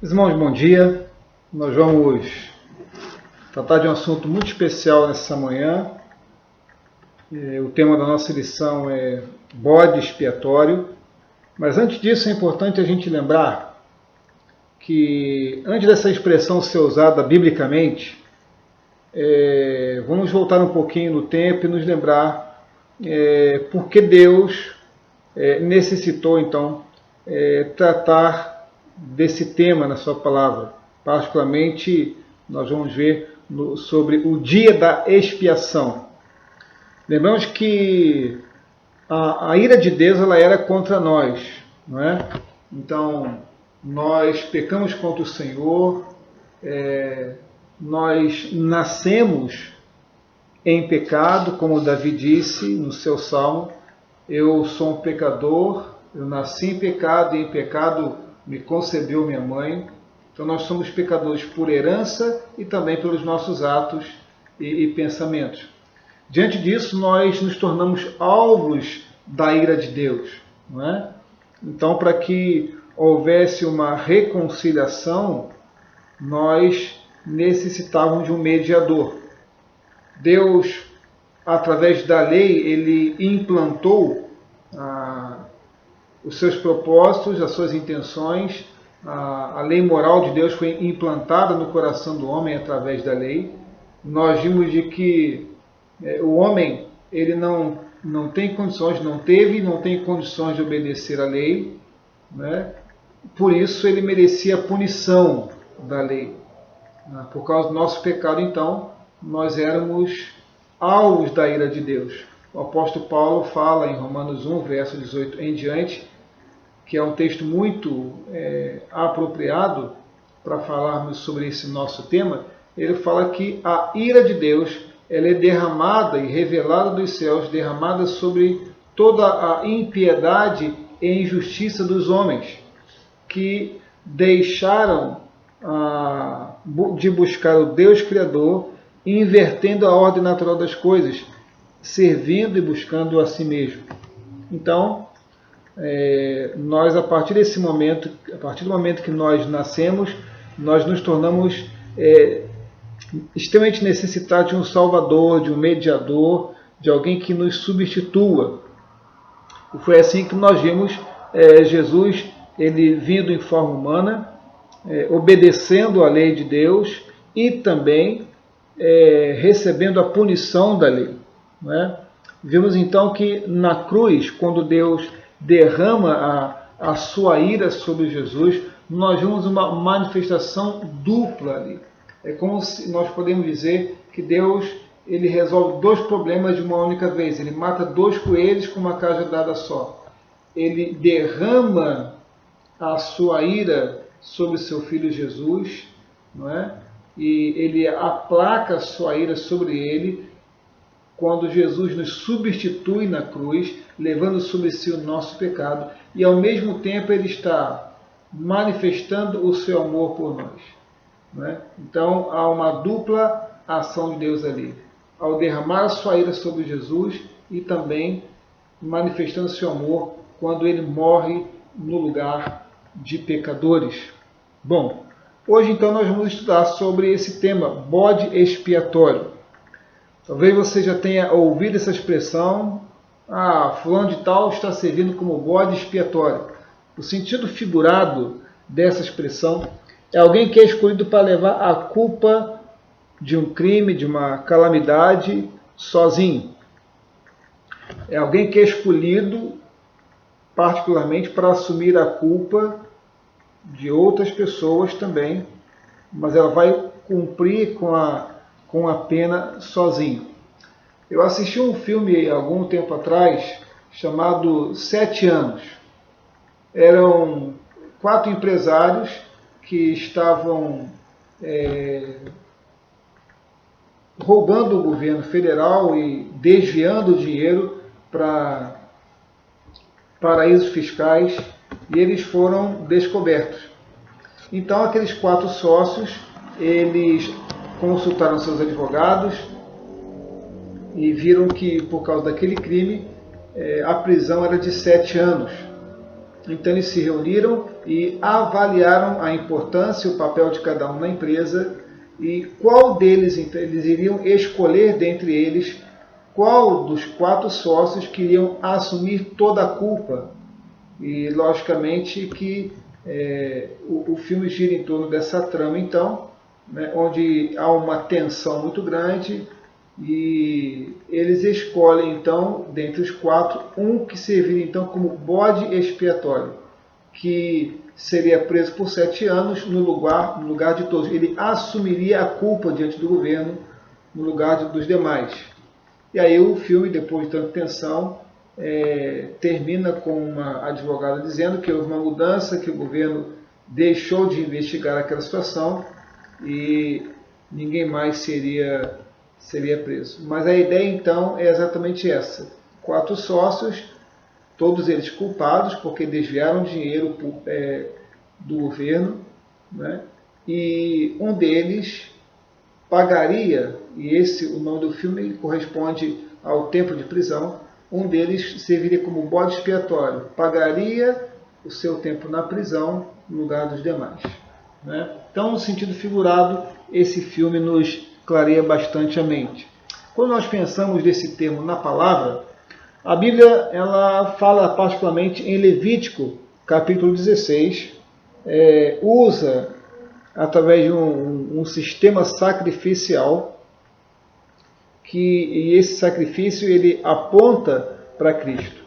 Irmãos, bom dia. Nós vamos tratar de um assunto muito especial nessa manhã. O tema da nossa lição é bode expiatório. Mas antes disso é importante a gente lembrar que antes dessa expressão ser usada biblicamente, vamos voltar um pouquinho no tempo e nos lembrar por que Deus necessitou então tratar desse tema na sua palavra. Particularmente, nós vamos ver sobre o dia da expiação. Lembramos que a ira de Deus ela era contra nós, não é? Então, nós pecamos contra o Senhor, nós nascemos em pecado, como Davi disse no seu salmo: eu sou um pecador, eu nasci em pecado e em pecado me concebeu minha mãe. Então nós somos pecadores por herança e também pelos nossos atos e pensamentos. Diante disso, nós nos tornamos alvos da ira de Deus, não é? Então, para que houvesse uma reconciliação, nós necessitávamos de um mediador. Deus, através da lei, ele implantou os seus propósitos, as suas intenções. A lei moral de Deus foi implantada no coração do homem através da lei. Nós vimos de que o homem ele não tem condições, não teve e não tem condições de obedecer à lei, né? Por isso ele merecia a punição da lei. Por causa do nosso pecado, então, nós éramos alvos da ira de Deus. O apóstolo Paulo fala em Romanos 1, verso 18 em diante, que é um texto muito apropriado para falarmos sobre esse nosso tema. Ele fala que a ira de Deus ela é derramada e revelada dos céus, derramada sobre toda a impiedade e injustiça dos homens, que deixaram de buscar o Deus Criador, invertendo a ordem natural das coisas, servindo e buscando a si mesmo. Então, nós, a partir desse momento, a partir do momento que nós nascemos, nós nos tornamos extremamente necessitados de um salvador, de um mediador, de alguém que nos substitua. E foi assim que nós vimos Jesus, ele vindo em forma humana, obedecendo à lei de Deus e também recebendo a punição da lei, não é? Vimos então que na cruz, quando Deus derrama a sua ira sobre Jesus, nós vemos uma manifestação dupla ali. É como se nós podemos dizer que Deus ele resolve dois problemas de uma única vez. Ele mata dois coelhos com uma cajadada só. Ele derrama a sua ira sobre seu filho Jesus, não é? E ele aplaca a sua ira sobre ele quando Jesus nos substitui na cruz, levando sobre si o nosso pecado, e ao mesmo tempo ele está manifestando o seu amor por nós, não é? Então há uma dupla ação de Deus ali, ao derramar a sua ira sobre Jesus e também manifestando seu amor quando ele morre no lugar de pecadores. Bom, hoje então nós vamos estudar sobre esse tema, bode expiatório. Talvez você já tenha ouvido essa expressão: fulano de tal está servindo como bode expiatório. O sentido figurado dessa expressão é alguém que é escolhido para levar a culpa de um crime, de uma calamidade, sozinho. É alguém que é escolhido particularmente para assumir a culpa de outras pessoas também, mas ela vai cumprir com a pena sozinho. Eu assisti um filme algum tempo atrás chamado 7 Anos. Eram 4 empresários que estavam roubando o governo federal e desviando o dinheiro para paraísos fiscais, e eles foram descobertos. Então aqueles 4 sócios, eles consultaram seus advogados e viram que por causa daquele crime a prisão era de 7 anos. Então eles se reuniram e avaliaram a importância e o papel de cada um na empresa e qual deles, então, eles iriam escolher dentre eles qual dos 4 sócios queriam assumir toda a culpa. E logicamente que o filme gira em torno dessa trama, então, né, onde há uma tensão muito grande e eles escolhem, então, dentre os 4, um que serviria então como bode expiatório, que seria preso por 7 anos no lugar de todos. Ele assumiria a culpa diante do governo no lugar dos demais. E aí o filme, depois de tanta tensão, termina com uma advogada dizendo que houve uma mudança, que o governo deixou de investigar aquela situação e ninguém mais seria preso. Mas a ideia então é exatamente essa. 4 sócios, todos eles culpados porque desviaram dinheiro do governo, né? E um deles pagaria, e o nome do filme corresponde ao tempo de prisão, um deles serviria como bode expiatório, pagaria o seu tempo na prisão no lugar dos demais, né? Então, no sentido figurado, esse filme nos clareia bastante a mente. Quando nós pensamos desse termo na palavra, a Bíblia ela fala particularmente em Levítico, capítulo 16, usa através de um sistema sacrificial, e esse sacrifício ele aponta para Cristo.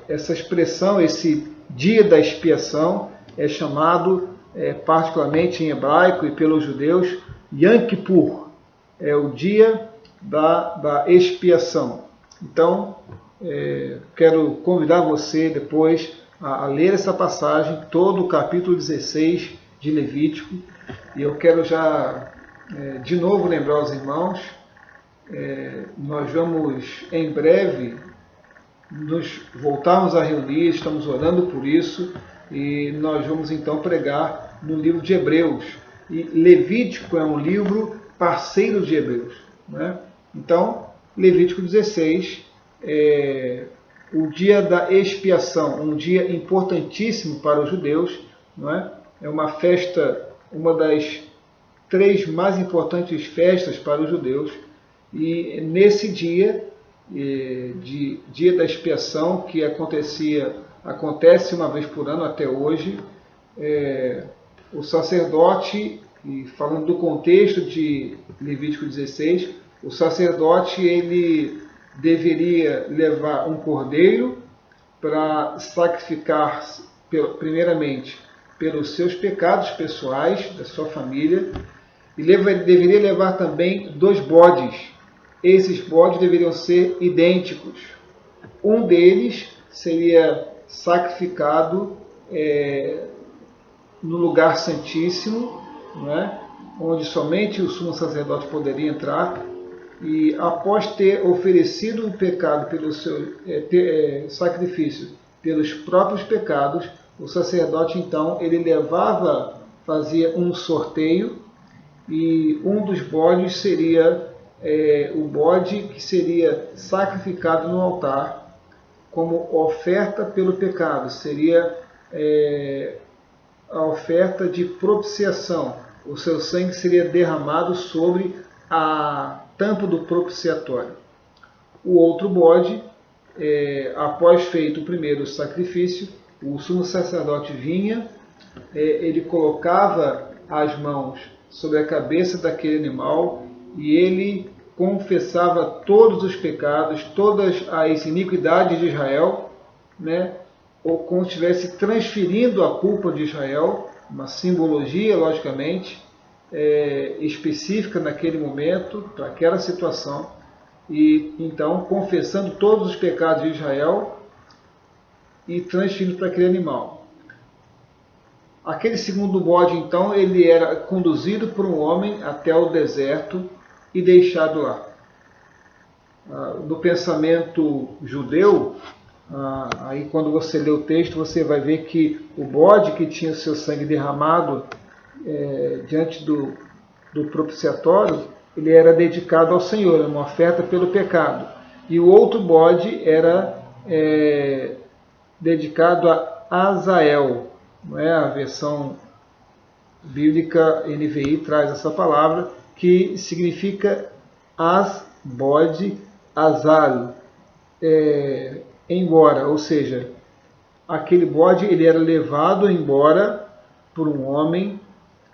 Essa expressão, esse dia da expiação, é chamado particularmente em hebraico e pelos judeus, Yom Kippur, é o dia da expiação. Então, quero convidar você depois a ler essa passagem, todo o capítulo 16 de Levítico, e eu quero já de novo lembrar aos irmãos, nós vamos em breve nos voltarmos a reunir, estamos orando por isso, e nós vamos então pregar no livro de Hebreus. E Levítico é um livro parceiro de Hebreus, né? Então, Levítico 16 o dia da expiação, um dia importantíssimo para os judeus, não é? É uma festa, uma das 3 mais importantes festas para os judeus, e nesse dia, dia da expiação, que acontece uma vez por ano até hoje, o sacerdote, e falando do contexto de Levítico 16, o sacerdote ele deveria levar um cordeiro para sacrificar primeiramente pelos seus pecados pessoais, da sua família, e deveria levar também 2 bodes. Esses bodes deveriam ser idênticos. Um deles seria sacrificado no lugar santíssimo, não é? Onde somente o sumo sacerdote poderia entrar, e após ter oferecido o pecado pelo seu sacrifício pelos próprios pecados, o sacerdote então ele fazia um sorteio, e um dos bodes seria o bode que seria sacrificado no altar como oferta pelo pecado, seria a oferta de propiciação. O seu sangue seria derramado sobre a tampa do propiciatório. O outro bode, após feito o primeiro sacrifício, o sumo sacerdote vinha, ele colocava as mãos sobre a cabeça daquele animal e ele confessava todos os pecados, todas as iniquidades de Israel, né? Ou como se estivesse transferindo a culpa de Israel, uma simbologia, logicamente, específica naquele momento, para aquela situação, e então confessando todos os pecados de Israel e transferindo para aquele animal. Aquele segundo bode, então, ele era conduzido por um homem até o deserto e deixado lá. No pensamento judeu, aí quando você lê o texto, você vai ver que o bode que tinha o seu sangue derramado diante do propiciatório, ele era dedicado ao Senhor, uma oferta pelo pecado. E o outro bode era dedicado a Azael. Não é? A versão bíblica NVI traz essa palavra que significa bode, azal, embora, ou seja, aquele bode ele era levado embora por um homem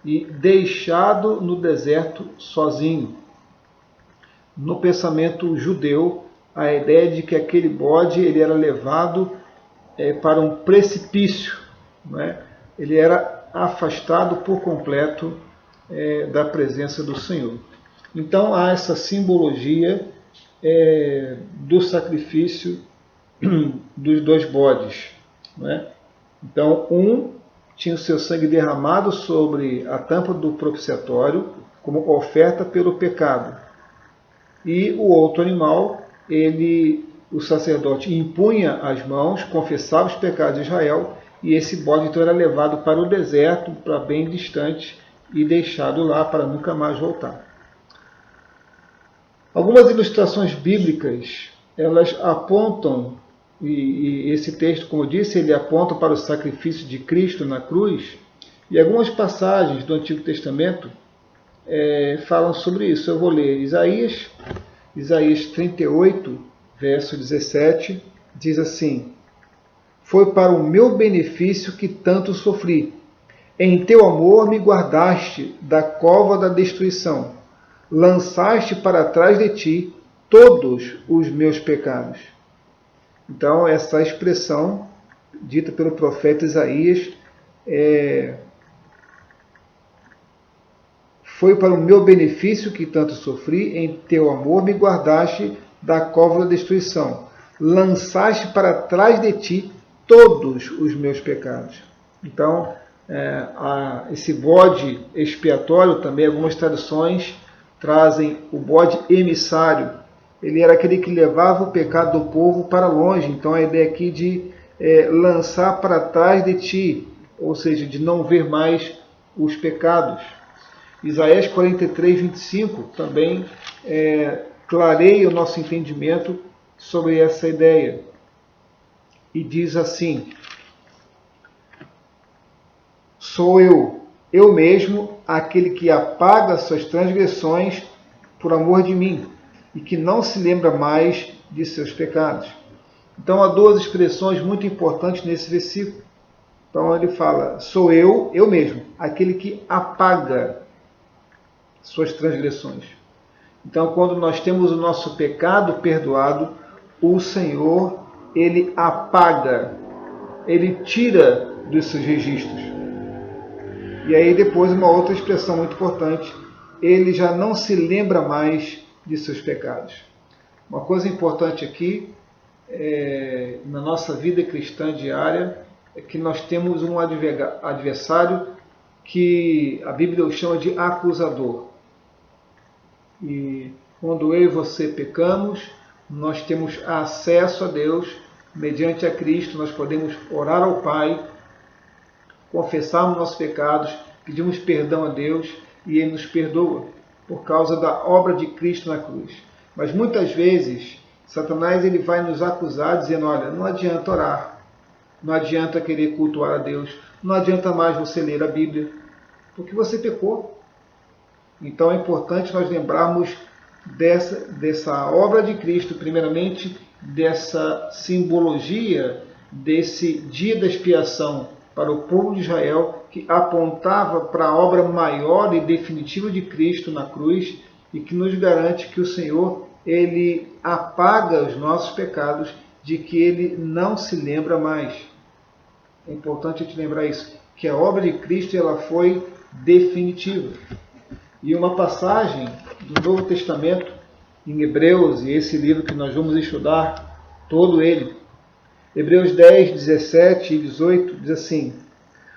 e deixado no deserto sozinho. No pensamento judeu, a ideia de que aquele bode ele era levado para um precipício, não é? Ele era afastado por completo da presença do Senhor. Então há essa simbologia do sacrifício dos dois bodes. Não é? Então um tinha o seu sangue derramado sobre a tampa do propiciatório como oferta pelo pecado. E o outro animal, o sacerdote impunha as mãos, confessava os pecados de Israel, e esse bode então era levado para o deserto, para bem distante, e deixado lá para nunca mais voltar. Algumas ilustrações bíblicas, elas apontam, e esse texto, como eu disse, ele aponta para o sacrifício de Cristo na cruz, e algumas passagens do Antigo Testamento falam sobre isso. Eu vou ler Isaías 38, verso 17, diz assim: Foi para o meu benefício que tanto sofri. Em teu amor me guardaste da cova da destruição. Lançaste para trás de ti todos os meus pecados. Então, essa expressão, dita pelo profeta Isaías, foi para o meu benefício que tanto sofri, em teu amor me guardaste da cova da destruição. Lançaste para trás de ti todos os meus pecados. Então, esse bode expiatório também, algumas traduções trazem o bode emissário. Ele era aquele que levava o pecado do povo para longe. Então a ideia aqui de lançar para trás de ti, ou seja, de não ver mais os pecados. Isaías 43, 25 também clareia o nosso entendimento sobre essa ideia. E diz assim: Sou eu mesmo, aquele que apaga suas transgressões por amor de mim, e que não se lembra mais de seus pecados. Então há duas expressões muito importantes nesse versículo. Então ele fala: sou eu mesmo, aquele que apaga suas transgressões. Então, quando nós temos o nosso pecado perdoado, o Senhor, ele apaga, ele tira dos seus registros. E aí depois uma outra expressão muito importante: ele já não se lembra mais de seus pecados. Uma coisa importante aqui, na nossa vida cristã diária, é que nós temos um adversário que a Bíblia o chama de acusador. E quando eu e você pecamos, nós temos acesso a Deus, mediante a Cristo, nós podemos orar ao Pai, confessarmos nossos pecados, pedimos perdão a Deus e Ele nos perdoa, por causa da obra de Cristo na cruz. Mas muitas vezes, Satanás ele vai nos acusar dizendo: olha, não adianta orar, não adianta querer cultuar a Deus, não adianta mais você ler a Bíblia, porque você pecou. Então é importante nós lembrarmos dessa obra de Cristo, primeiramente, dessa simbologia desse dia da expiação para o povo de Israel, que apontava para a obra maior e definitiva de Cristo na cruz, e que nos garante que o Senhor ele apaga os nossos pecados, de que ele não se lembra mais. É importante a gente lembrar isso, que a obra de Cristo ela foi definitiva. E uma passagem do Novo Testamento, em Hebreus, e esse livro que nós vamos estudar, todo ele, Hebreus 10, 17 e 18, diz assim: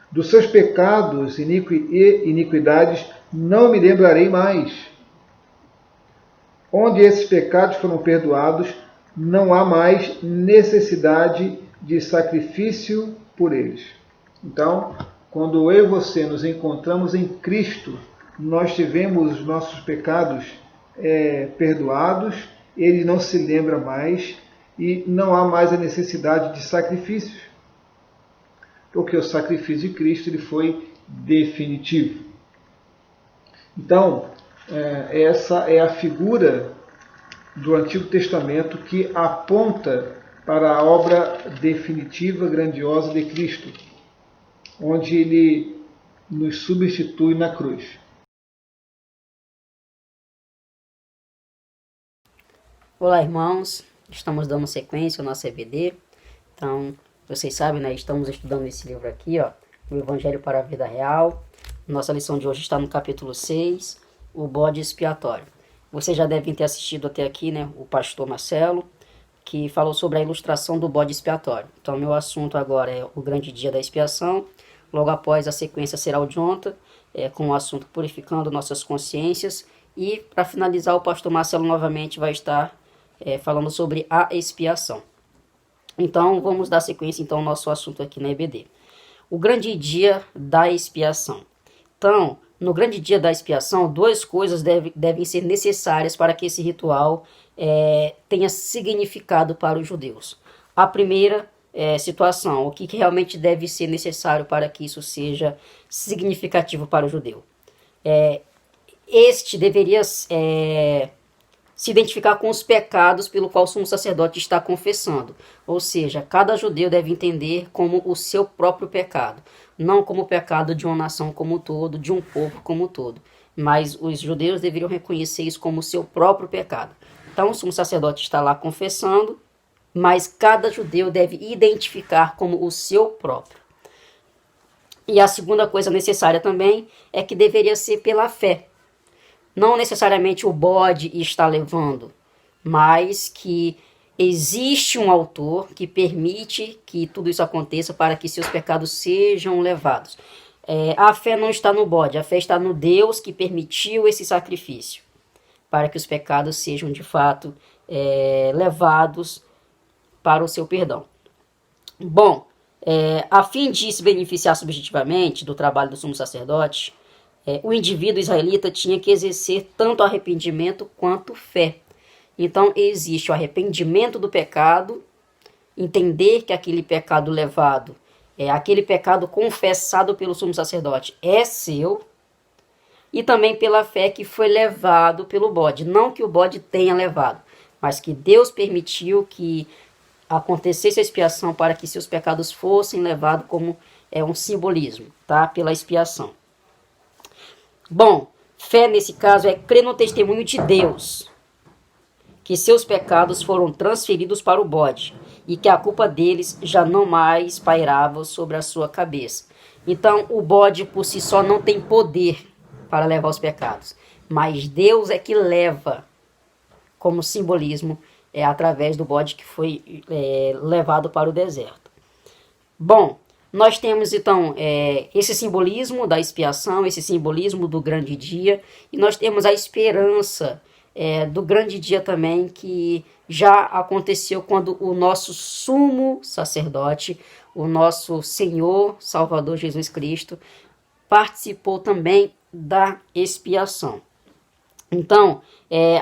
dos seus pecados e iniquidades não me lembrarei mais. Onde esses pecados foram perdoados, não há mais necessidade de sacrifício por eles. Então, quando eu e você nos encontramos em Cristo, nós tivemos os nossos pecados perdoados, ele não se lembra mais e não há mais a necessidade de sacrifícios. porque o sacrifício de Cristo ele foi definitivo. Então, essa é a figura do Antigo Testamento que aponta para a obra definitiva, grandiosa de Cristo, onde ele nos substitui na cruz. Olá, irmãos. Estamos dando sequência ao nosso EBD. Então, vocês sabem, né? Estamos estudando esse livro aqui, ó, o Evangelho para a Vida Real. Nossa lição de hoje está no capítulo 6, o bode expiatório. Vocês já devem ter assistido até aqui, né, o pastor Marcelo, que falou sobre a ilustração do bode expiatório. Então, meu assunto agora é o grande dia da expiação. Logo após, a sequência será o Jonta, com o assunto purificando nossas consciências. E, para finalizar, o pastor Marcelo novamente vai estar falando sobre a expiação. Então, vamos dar sequência então ao nosso assunto aqui na EBD. O grande dia da expiação. Então, no grande dia da expiação, duas coisas devem ser necessárias para que esse ritual tenha significado para os judeus. A primeira situação, o que realmente deve ser necessário para que isso seja significativo para o judeu. Este deveria se identificar com os pecados pelo qual o sumo sacerdote está confessando. Ou seja, cada judeu deve entender como o seu próprio pecado, não como o pecado de uma nação como um todo, de um povo como um todo. Mas os judeus deveriam reconhecer isso como o seu próprio pecado. Então o sumo sacerdote está lá confessando, mas cada judeu deve identificar como o seu próprio. E a segunda coisa necessária também é que deveria ser pela fé. Não necessariamente o bode está levando, mas que existe um autor que permite que tudo isso aconteça para que seus pecados sejam levados. A fé não está no bode, a fé está no Deus que permitiu esse sacrifício, para que os pecados sejam de fato levados para o seu perdão. Bom, a fim de se beneficiar subjetivamente do trabalho do sumo sacerdote, o indivíduo israelita tinha que exercer tanto arrependimento quanto fé. Então existe o arrependimento do pecado, entender que aquele pecado levado, aquele pecado confessado pelo sumo sacerdote é seu, e também pela fé que foi levado pelo bode. Não que o bode tenha levado, mas que Deus permitiu que acontecesse a expiação para que seus pecados fossem levados como um simbolismo, tá? Pela expiação. Bom, fé nesse caso é crer no testemunho de Deus, que seus pecados foram transferidos para o bode e que a culpa deles já não mais pairava sobre a sua cabeça. Então, o bode por si só não tem poder para levar os pecados, mas Deus é que leva, como simbolismo, através do bode que foi levado para o deserto. Bom, nós temos então esse simbolismo da expiação, esse simbolismo do grande dia, e nós temos a esperança do grande dia também, que já aconteceu quando o nosso sumo sacerdote, o nosso Senhor Salvador Jesus Cristo, participou também da expiação. Então,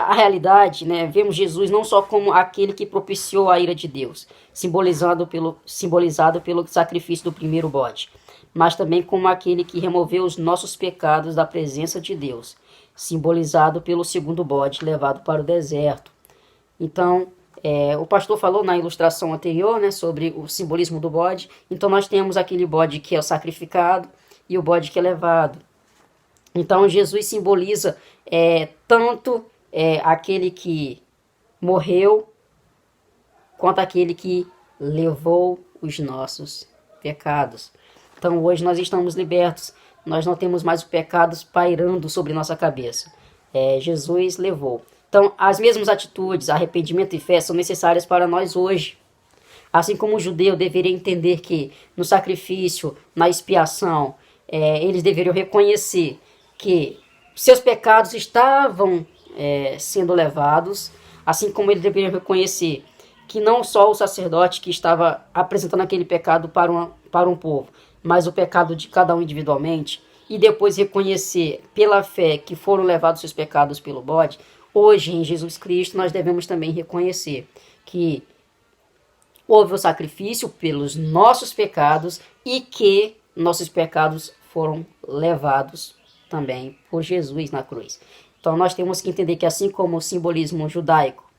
a realidade, né, vemos Jesus não só como aquele que propiciou a ira de Deus, simbolizado pelo sacrifício do primeiro bode, mas também como aquele que removeu os nossos pecados da presença de Deus, simbolizado pelo segundo bode levado para o deserto. Então, o pastor falou na ilustração anterior, né, sobre o simbolismo do bode. Então, nós temos aquele bode que é o sacrificado e o bode que é levado. Então, Jesus simboliza tanto aquele que morreu, quanto aquele que levou os nossos pecados. Então, hoje nós estamos libertos, nós não temos mais o pecado pairando sobre nossa cabeça. Jesus levou. Então, as mesmas atitudes, arrependimento e fé, são necessárias para nós hoje. Assim como o judeu deveria entender que no sacrifício, na expiação, eles deveriam reconhecer que seus pecados estavam sendo levados, assim como eles deveriam reconhecer que não só o sacerdote que estava apresentando aquele pecado para um povo, mas o pecado de cada um individualmente, e depois reconhecer pela fé que foram levados seus pecados pelo bode. Hoje, em Jesus Cristo, nós devemos também reconhecer que houve o sacrifício pelos nossos pecados e que nossos pecados foram levados também por Jesus na cruz. Então nós temos que entender que assim como o simbolismo judaico,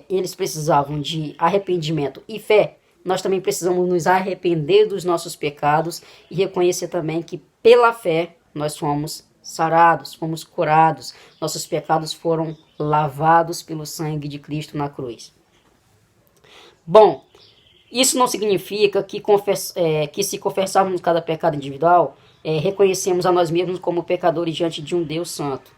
eles precisavam de arrependimento e fé, nós também precisamos nos arrepender dos nossos pecados e reconhecer também que pela fé nós fomos sarados, fomos curados, nossos pecados foram lavados pelo sangue de Cristo na cruz. Bom, isso não significa que, que se confessarmos cada pecado individual, reconhecemos a nós mesmos como pecadores diante de um Deus santo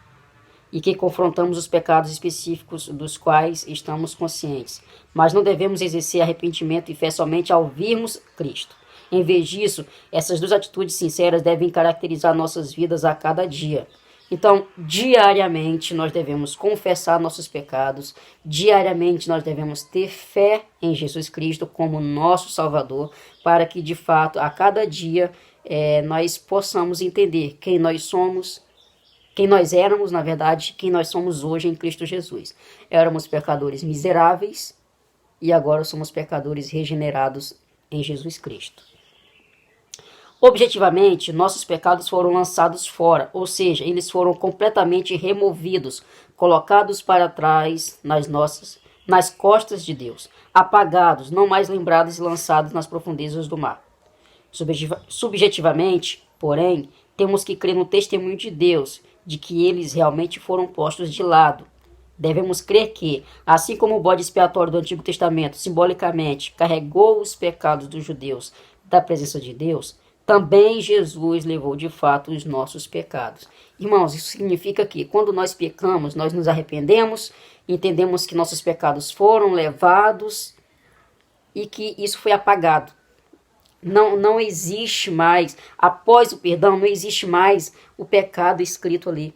e que confrontamos os pecados específicos dos quais estamos conscientes. Mas não devemos exercer arrependimento e fé somente ao virmos Cristo. Em vez disso, essas duas atitudes sinceras devem caracterizar nossas vidas a cada dia. Então, diariamente nós devemos confessar nossos pecados, diariamente nós devemos ter fé em Jesus Cristo como nosso Salvador, para que de fato a cada dia nós possamos entender quem nós somos, quem nós éramos, na verdade, quem nós somos hoje em Cristo Jesus. Éramos pecadores miseráveis e agora somos pecadores regenerados em Jesus Cristo. Objetivamente, nossos pecados foram lançados fora, ou seja, eles foram completamente removidos, colocados para trás nas costas de Deus, apagados, não mais lembrados e lançados nas profundezas do mar. Subjetivamente, porém, temos que crer no testemunho de Deus, de que eles realmente foram postos de lado. Devemos crer que, assim como o bode expiatório do Antigo Testamento simbolicamente carregou os pecados dos judeus da presença de Deus, também Jesus levou de fato os nossos pecados. Irmãos, isso significa que quando nós pecamos, nós nos arrependemos, entendemos que nossos pecados foram levados e que isso foi apagado. Não existe mais, após o perdão, não existe mais o pecado escrito ali.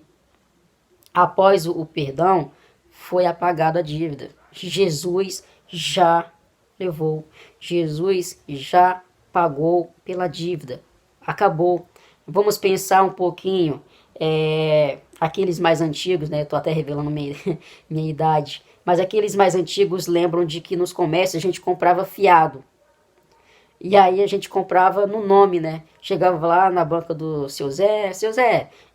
Após o perdão, foi apagada a dívida. Jesus já levou. Jesus já pagou pela dívida. Acabou. Vamos pensar um pouquinho. Aqueles mais antigos, né? Estou até revelando minha idade. Mas aqueles mais antigos lembram de que nos comércios a gente comprava fiado. E aí a gente comprava no nome, né? Chegava lá na banca do seu Zé,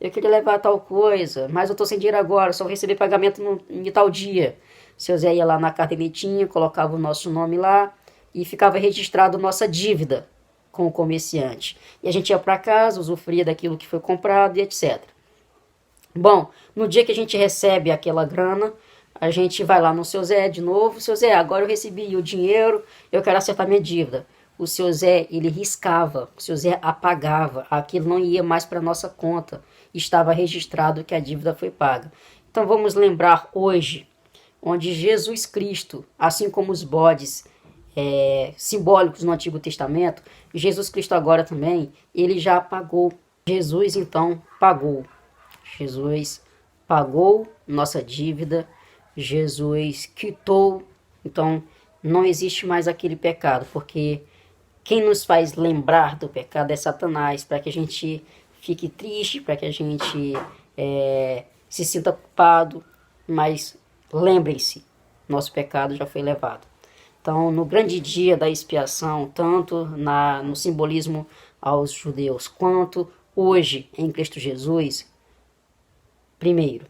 eu queria levar tal coisa, mas eu tô sem dinheiro agora, só vou receber pagamento em tal dia. Seu Zé ia lá na cadernetinha, colocava o nosso nome lá e ficava registrado nossa dívida com o comerciante. E a gente ia para casa, usufruía daquilo que foi comprado e etc. Bom, no dia que a gente recebe aquela grana, a gente vai lá no seu Zé de novo. Seu Zé, agora eu recebi o dinheiro, eu quero acertar minha dívida. O seu Zé, ele riscava, o seu Zé apagava, aquilo não ia mais para nossa conta, estava registrado que a dívida foi paga. Então vamos lembrar hoje, onde Jesus Cristo, assim como os bodes simbólicos no Antigo Testamento, Jesus Cristo agora também, ele já pagou. Jesus então pagou. Jesus pagou nossa dívida, Jesus quitou, então não existe mais aquele pecado, porque quem nos faz lembrar do pecado é Satanás, para que a gente fique triste, para que a gente se sinta culpado. Mas lembrem-se, nosso pecado já foi levado. Então, no grande dia da expiação, tanto no simbolismo aos judeus, quanto hoje em Cristo Jesus, primeiro,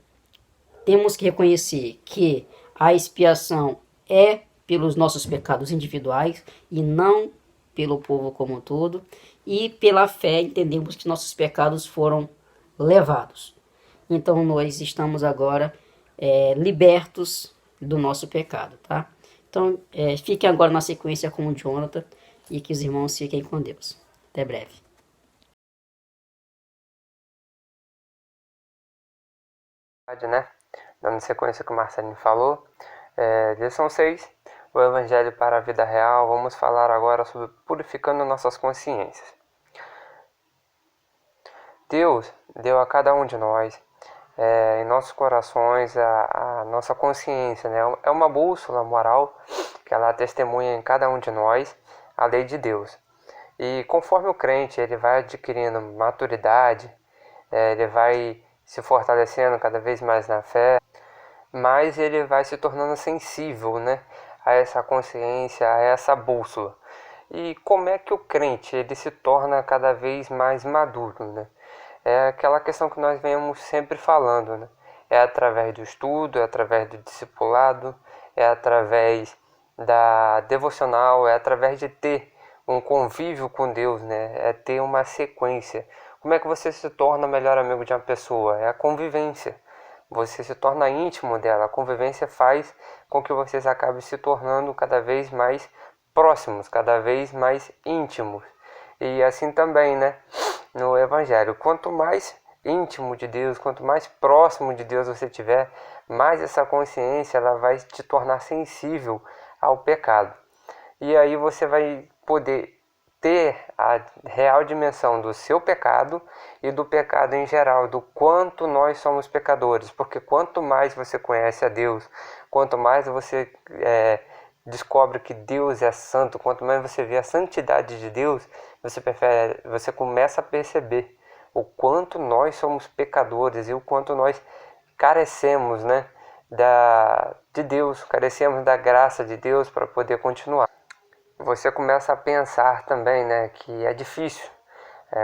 temos que reconhecer que a expiação é pelos nossos pecados individuais e não pelo povo como um todo, e pela fé entendemos que nossos pecados foram levados. Então nós estamos agora libertos do nosso pecado, tá? Então fiquem agora na sequência com o Jonathan e que os irmãos fiquem com Deus. Até breve. Né? Dando sequência que o Marcelinho falou, lição 6. O Evangelho para a vida real. Vamos falar agora sobre purificando nossas consciências. Deus deu a cada um de nós, em nossos corações, a nossa consciência, né? É uma bússola moral que ela testemunha em cada um de nós a lei de Deus. E conforme o crente ele vai adquirindo maturidade, ele vai se fortalecendo cada vez mais na fé, mas ele vai se tornando sensível, né, a essa consciência, a essa bússola. E como é que o crente ele se torna cada vez mais maduro, né? É aquela questão que nós vemos sempre falando, né? É através do estudo, é através do discipulado, é através da devocional, é através de ter um convívio com Deus, né? É ter uma sequência. Como é que você se torna melhor amigo de uma pessoa? É a convivência. Você se torna íntimo dela. A convivência faz com que vocês acabem se tornando cada vez mais próximos, cada vez mais íntimos. E assim também, né? No Evangelho, quanto mais íntimo de Deus, quanto mais próximo de Deus você tiver, mais essa consciência ela vai te tornar sensível ao pecado. E aí você vai poder ter a real dimensão do seu pecado e do pecado em geral, do quanto nós somos pecadores, porque quanto mais você conhece a Deus, quanto mais você descobre que Deus é santo, quanto mais você vê a santidade de Deus, você começa a perceber o quanto nós somos pecadores e o quanto nós carecemos, né, de Deus, carecemos da graça de Deus para poder continuar. Você começa a pensar também, né, que é difícil.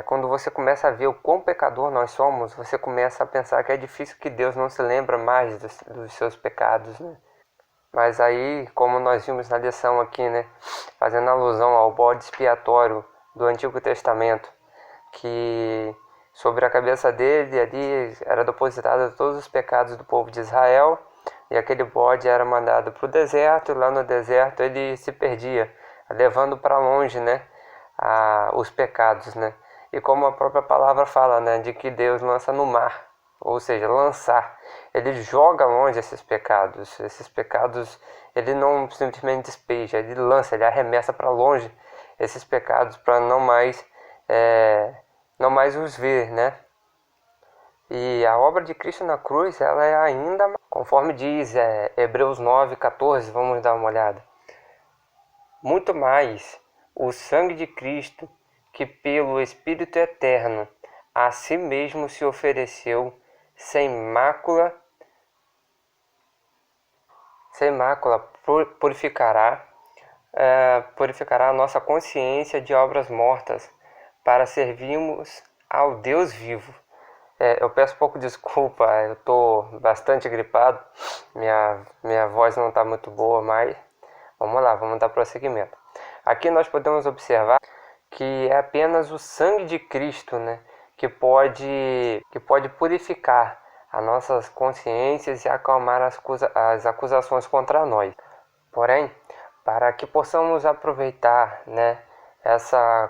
Quando você começa a ver o quão pecador nós somos, você começa a pensar que é difícil que Deus não se lembra mais dos seus pecados, né? Mas aí, como nós vimos na lição aqui, né, fazendo alusão ao bode expiatório do Antigo Testamento, que sobre a cabeça dele ali era depositado todos os pecados do povo de Israel, e aquele bode era mandado para o deserto, e lá no deserto ele se perdia, levando para longe, né, os pecados, né? E como a própria palavra fala, né, de que Deus lança no mar, ou seja, lançar. Ele joga longe esses pecados. Esses pecados ele não simplesmente despeja, ele lança, ele arremessa para longe esses pecados para não mais os ver, né? E a obra de Cristo na cruz, ela é ainda, conforme diz Hebreus 9:14, vamos dar uma olhada. Muito mais, o sangue de Cristo, que pelo Espírito Eterno a si mesmo se ofereceu sem mácula, purificará a nossa consciência de obras mortas, para servirmos ao Deus vivo. Eu peço pouco desculpa, eu estou bastante gripado, minha voz não está muito boa, mas vamos lá, vamos dar prosseguimento. Aqui nós podemos observar que é apenas o sangue de Cristo, né, que pode purificar as nossas consciências e acalmar as acusações contra nós. Porém, para que possamos aproveitar, né, essa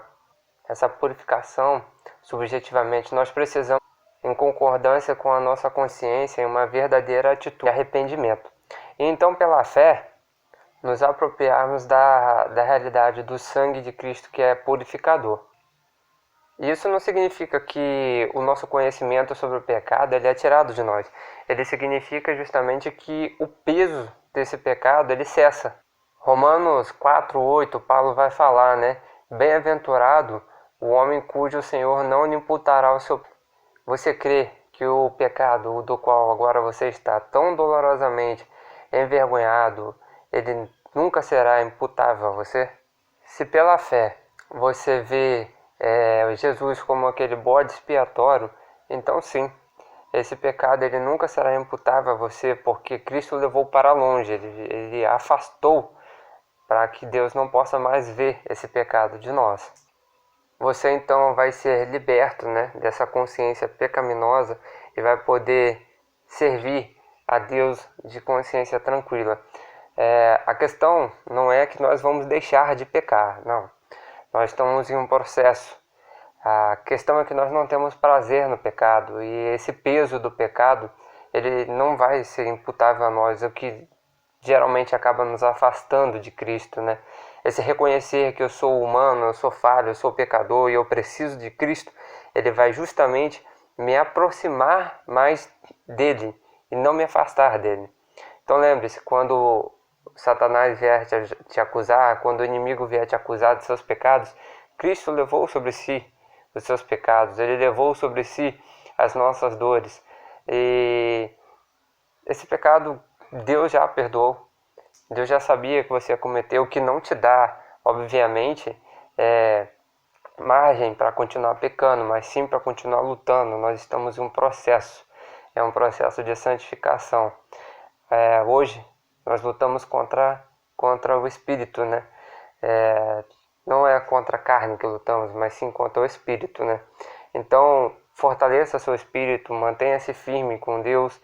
purificação subjetivamente, nós precisamos, em concordância com a nossa consciência, em uma verdadeira atitude de arrependimento. E então, pela fé, nos apropriarmos da realidade do sangue de Cristo, que é purificador. Isso não significa que o nosso conhecimento sobre o pecado ele é tirado de nós. Ele significa justamente que o peso desse pecado ele cessa. Romanos 4:8, Paulo vai falar, né? Bem-aventurado o homem cujo Senhor não lhe imputará o seu... Você crê que o pecado do qual agora você está tão dolorosamente envergonhado, ele nunca será imputável a você? Se pela fé você vê Jesus como aquele bode expiatório, então sim, esse pecado ele nunca será imputável a você, porque Cristo levou para longe, ele afastou para que Deus não possa mais ver esse pecado de nós. Você então vai ser liberto, né, dessa consciência pecaminosa e vai poder servir a Deus de consciência tranquila. A questão não é que nós vamos deixar de pecar, não. Nós estamos em um processo. A questão é que nós não temos prazer no pecado e esse peso do pecado ele não vai ser imputável a nós, o que geralmente acaba nos afastando de Cristo, né? Esse reconhecer que eu sou humano, eu sou falho, eu sou pecador e eu preciso de Cristo, ele vai justamente me aproximar mais dele e não me afastar dele. Então lembre-se, quando Satanás vier te acusar, quando o inimigo vier te acusar de seus pecados, Cristo levou sobre si os seus pecados, ele levou sobre si as nossas dores. E esse pecado Deus já perdoou. Deus já sabia que você ia cometer, o que não te dá, obviamente, margem para continuar pecando, mas sim para continuar lutando. Nós estamos em um processo, é um processo de santificação. Hoje nós lutamos contra o espírito, né? Não é contra a carne que lutamos, mas sim contra o espírito, né? Então, fortaleça seu espírito, mantenha-se firme com Deus,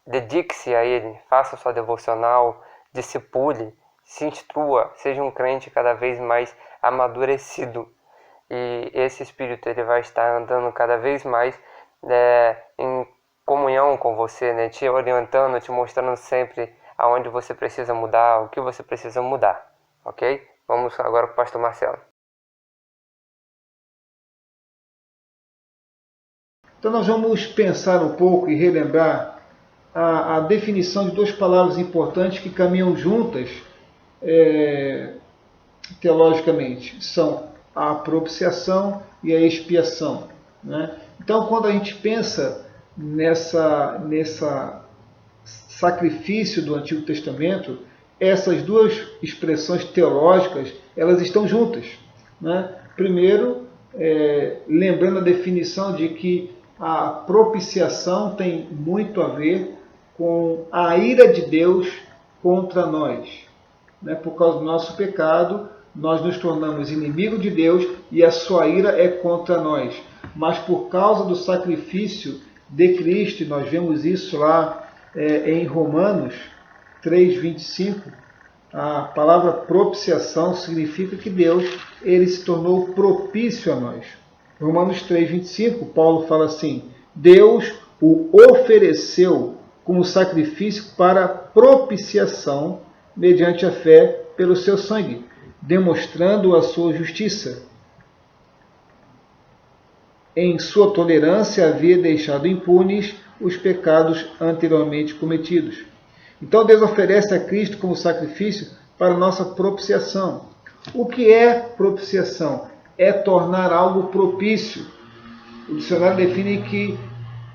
dedique-se a Ele, faça sua devocional, discipule, se instrua, seja um crente cada vez mais amadurecido. E esse espírito ele vai estar andando cada vez mais em comunhão com você, né? Te orientando, te mostrando sempre aonde você precisa mudar, o que você precisa mudar, ok? Vamos agora para o pastor Marcelo. Então nós vamos pensar um pouco e relembrar a definição de duas palavras importantes que caminham juntas teologicamente. São a propiciação e a expiação, né? Então quando a gente pensa nessa sacrifício do Antigo Testamento, essas duas expressões teológicas elas estão juntas, né? Primeiro, lembrando a definição de que a propiciação tem muito a ver com a ira de Deus contra nós, né? Por causa do nosso pecado, nós nos tornamos inimigos de Deus e a sua ira é contra nós. Mas por causa do sacrifício de Cristo, nós vemos isso lá em Romanos 3:25, a palavra propiciação significa que Deus ele se tornou propício a nós. Romanos 3:25, Paulo fala assim: Deus o ofereceu como sacrifício para propiciação mediante a fé pelo seu sangue, demonstrando a sua justiça. Em sua tolerância havia deixado impunes os pecados anteriormente cometidos. Então Deus oferece a Cristo como sacrifício para nossa propiciação. O que é propiciação? É tornar algo propício. O dicionário define que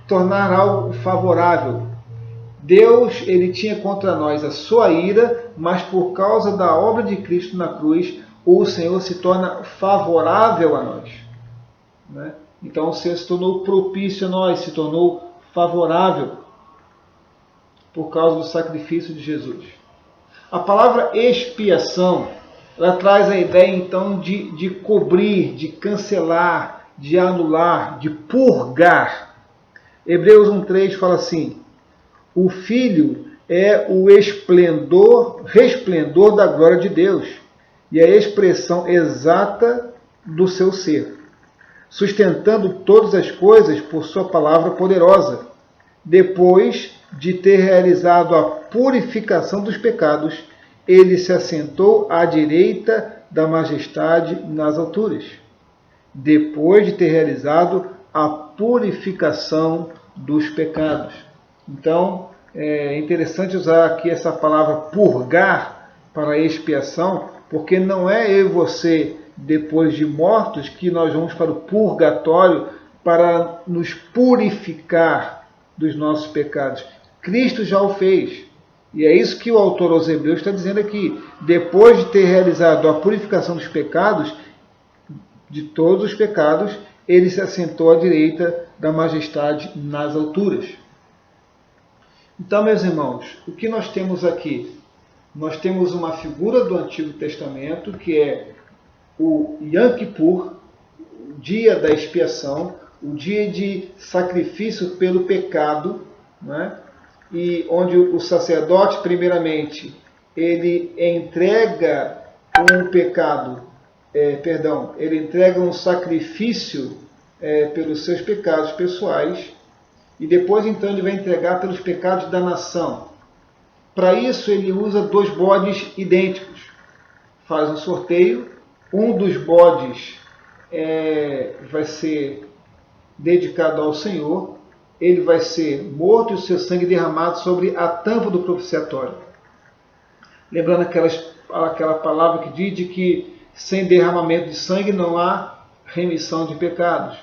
tornar algo favorável. Deus ele tinha contra nós a sua ira, mas por causa da obra de Cristo na cruz, o Senhor se torna favorável a nós, né? Então o Senhor se tornou propício a nós, se tornou favorável por causa do sacrifício de Jesus. A palavra expiação, ela traz a ideia então de cobrir, de cancelar, de anular, de purgar. Hebreus 1:3 fala assim: o Filho é o resplendor da glória de Deus e a expressão exata do seu ser, sustentando todas as coisas por sua palavra poderosa. Depois de ter realizado a purificação dos pecados, ele se assentou à direita da majestade nas alturas. Depois de ter realizado a purificação dos pecados. Então, é interessante usar aqui essa palavra purgar para expiação, porque não é eu e você, depois de mortos, que nós vamos para o purgatório para nos purificar dos nossos pecados. Cristo já o fez. E é isso que o autor aos Hebreus está dizendo aqui. Depois de ter realizado a purificação dos pecados, de todos os pecados, ele se assentou à direita da majestade nas alturas. Então, meus irmãos, o que nós temos aqui? Nós temos uma figura do Antigo Testamento, que é o Yom Kippur, o dia da expiação, o dia de sacrifício pelo pecado, né? E onde o sacerdote, primeiramente, ele entrega um pecado, ele entrega um sacrifício pelos seus pecados pessoais, e depois então ele vai entregar pelos pecados da nação. Para isso ele usa 2 bodes idênticos. Faz um sorteio, um dos bodes vai ser dedicado ao Senhor, ele vai ser morto e o seu sangue derramado sobre a tampa do propiciatório. Lembrando aquela palavra que diz de que sem derramamento de sangue não há remissão de pecados.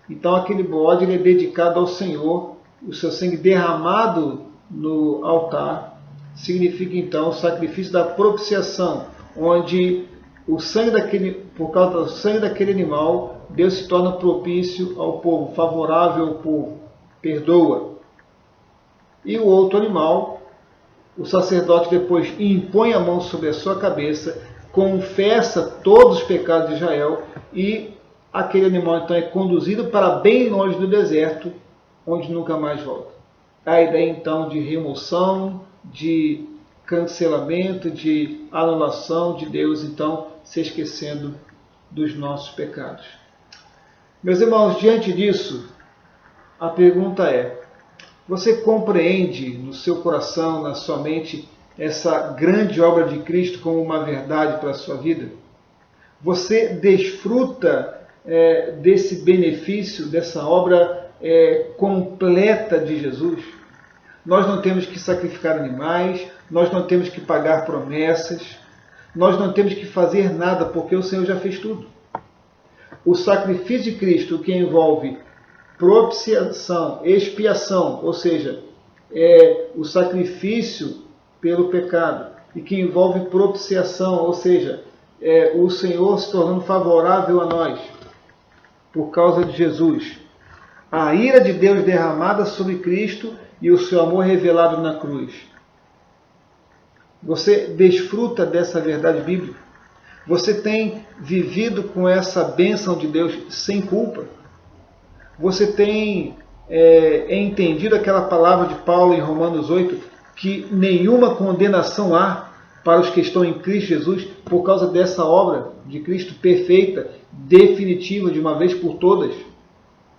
Então aquele bode ele é dedicado ao Senhor, o seu sangue derramado no altar, significa então o sacrifício da propiciação, onde por causa do sangue daquele animal, Deus se torna propício ao povo, favorável ao povo, perdoa. E o outro animal, o sacerdote depois impõe a mão sobre a sua cabeça, confessa todos os pecados de Israel e aquele animal então é conduzido para bem longe do deserto, onde nunca mais volta. A ideia então de remoção, de cancelamento, de anulação de Deus, então se esquecendo dos nossos pecados. Meus irmãos, diante disso, a pergunta é: você compreende no seu coração, na sua mente, essa grande obra de Cristo como uma verdade para a sua vida? Você desfruta desse benefício, dessa obra completa de Jesus? Nós não temos que sacrificar animais, nós não temos que pagar promessas, nós não temos que fazer nada, porque o Senhor já fez tudo. O sacrifício de Cristo, que envolve propiciação, expiação, ou seja, o sacrifício pelo pecado, e que envolve propiciação, ou seja, o Senhor se tornando favorável a nós, por causa de Jesus. A ira de Deus derramada sobre Cristo e o seu amor revelado na cruz. Você desfruta dessa verdade bíblica? Você tem vivido com essa bênção de Deus sem culpa? Você tem entendido aquela palavra de Paulo em Romanos 8, que nenhuma condenação há para os que estão em Cristo Jesus, por causa dessa obra de Cristo perfeita, definitiva, de uma vez por todas?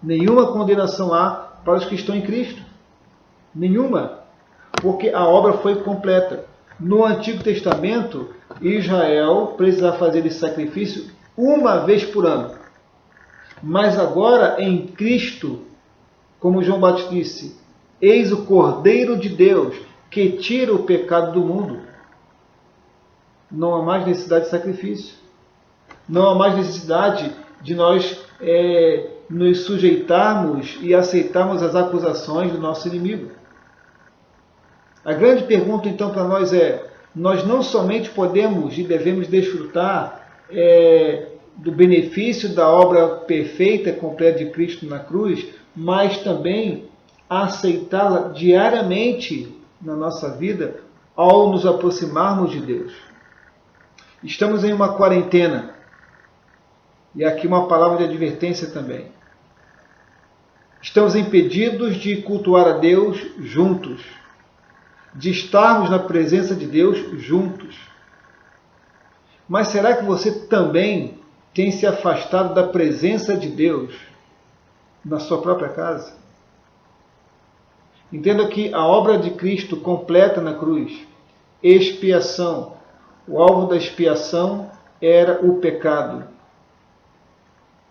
Nenhuma condenação há para os que estão em Cristo. Nenhuma. Porque a obra foi completa. No Antigo Testamento, Israel precisava fazer esse sacrifício uma vez por ano. Mas agora, em Cristo, como João Batista disse, eis o Cordeiro de Deus que tira o pecado do mundo. Não há mais necessidade de sacrifício. Não há mais necessidade de nós nos sujeitarmos e aceitarmos as acusações do nosso inimigo. A grande pergunta então para nós é: nós não somente podemos e devemos desfrutar do benefício da obra perfeita e completa de Cristo na cruz, mas também aceitá-la diariamente na nossa vida ao nos aproximarmos de Deus. Estamos em uma quarentena, e aqui uma palavra de advertência também. Estamos impedidos de cultuar a Deus juntos, de estarmos na presença de Deus juntos. Mas será que você também tem se afastado da presença de Deus na sua própria casa? Entenda que a obra de Cristo completa na cruz, expiação. O alvo da expiação era o pecado.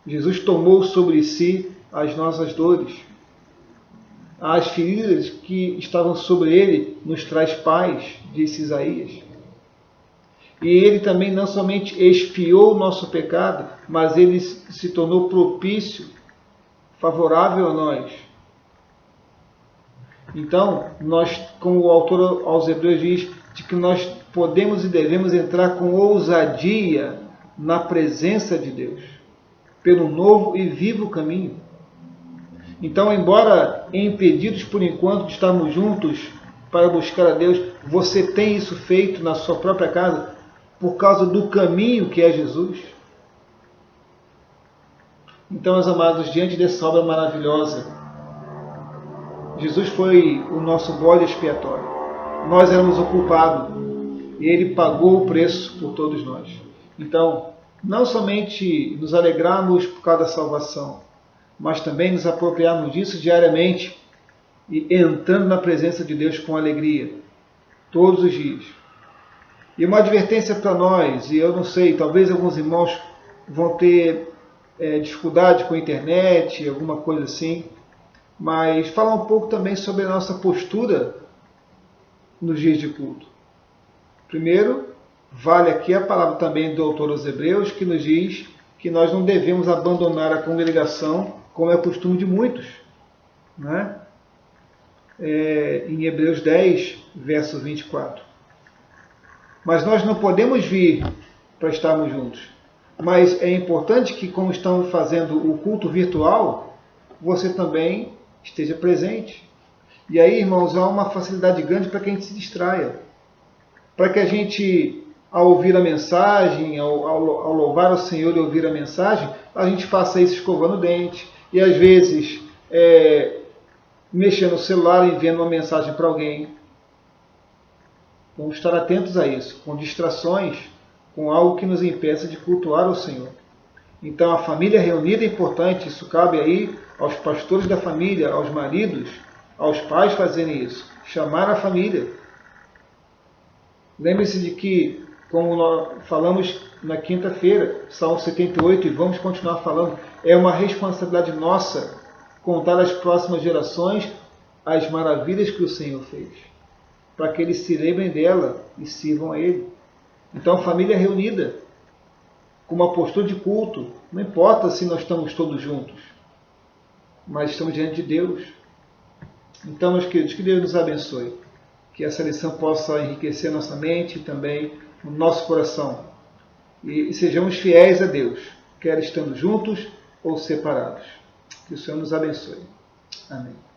Jesus tomou sobre si as nossas dores. As feridas que estavam sobre ele nos traz paz, disse Isaías. E ele também não somente expiou o nosso pecado, mas ele se tornou propício, favorável a nós. Então, nós, como o autor aos Hebreus diz, de que nós podemos e devemos entrar com ousadia na presença de Deus, pelo novo e vivo caminho. Então, embora impedidos por enquanto de estarmos juntos para buscar a Deus, você tem isso feito na sua própria casa por causa do caminho que é Jesus? Então, meus amados, diante dessa obra maravilhosa, Jesus foi o nosso bode expiatório. Nós éramos o culpado e Ele pagou o preço por todos nós. Então, não somente nos alegrarmos por causa da salvação, mas também nos apropriarmos disso diariamente e entrando na presença de Deus com alegria, todos os dias. E uma advertência para nós, e eu não sei, talvez alguns irmãos vão ter dificuldade com a internet, alguma coisa assim, mas falar um pouco também sobre a nossa postura nos dias de culto. Primeiro, vale aqui a palavra também do autor aos Hebreus, que nos diz que nós não devemos abandonar a congregação, como é costume de muitos. Né? Em Hebreus 10, verso 24. Mas nós não podemos vir para estarmos juntos. Mas é importante que, como estamos fazendo o culto virtual, você também esteja presente. E aí, irmãos, há uma facilidade grande para que a gente se distraia. Para que a gente, ao ouvir a mensagem, ao louvar o Senhor e ouvir a mensagem, a gente faça isso escovando o dente. E às vezes, mexendo no celular e enviando uma mensagem para alguém. Vamos estar atentos a isso, com distrações, com algo que nos impeça de cultuar o Senhor. Então a família reunida é importante, isso cabe aí aos pastores da família, aos maridos, aos pais fazerem isso, chamar a família. Lembre-se de que, como nós falamos na quinta-feira, Salmo 78, e vamos continuar falando, é uma responsabilidade nossa contar às próximas gerações as maravilhas que o Senhor fez, para que eles se lembrem dela e sirvam a Ele. Então, família reunida, com uma postura de culto, não importa se nós estamos todos juntos, mas estamos diante de Deus. Então, meus queridos, que Deus nos abençoe, que essa lição possa enriquecer nossa mente e também o nosso coração, e sejamos fiéis a Deus, quer estando juntos ou separados. Que o Senhor nos abençoe. Amém.